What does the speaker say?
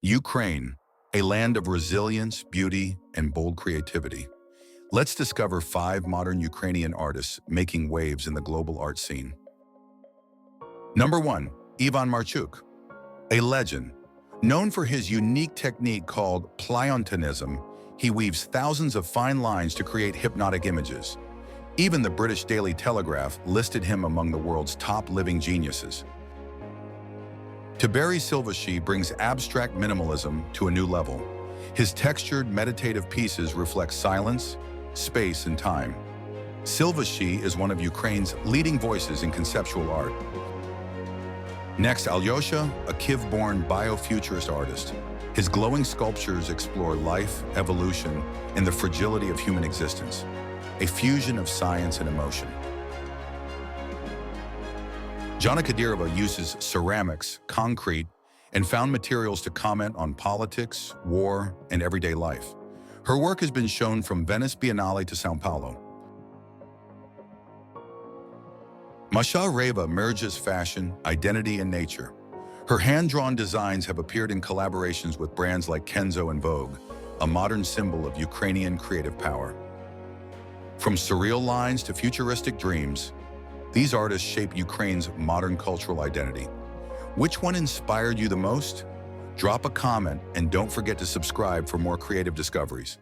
Ukraine, a land of resilience, beauty, and bold creativity. Let's discover 5 modern Ukrainian artists making waves in the global art scene. Number 1. Ivan Marchuk, a legend. Known for his unique technique called Pliontanism, he weaves thousands of fine lines to create hypnotic images. Even the British Daily Telegraph listed him among the world's top living geniuses. Tiberiy Silvashi brings abstract minimalism to a new level. His textured, meditative pieces reflect silence, space, and time. Silvashi is one of Ukraine's leading voices in conceptual art. Next, Aljoscha, a Kyiv-born bio-futurist artist. His glowing sculptures explore life, evolution, and the fragility of human existence, a fusion of science and emotion. Zhanna Kadyrova uses ceramics, concrete, and found materials to comment on politics, war, and everyday life. Her work has been shown from Venice Biennale to São Paulo. Masha Reva merges fashion, identity, and nature. Her hand-drawn designs have appeared in collaborations with brands like Kenzo and Vogue, a modern symbol of Ukrainian creative power. From surreal lines to futuristic dreams, these artists shape Ukraine's modern cultural identity. Which one inspired you the most? Drop a comment and don't forget to subscribe for more creative discoveries.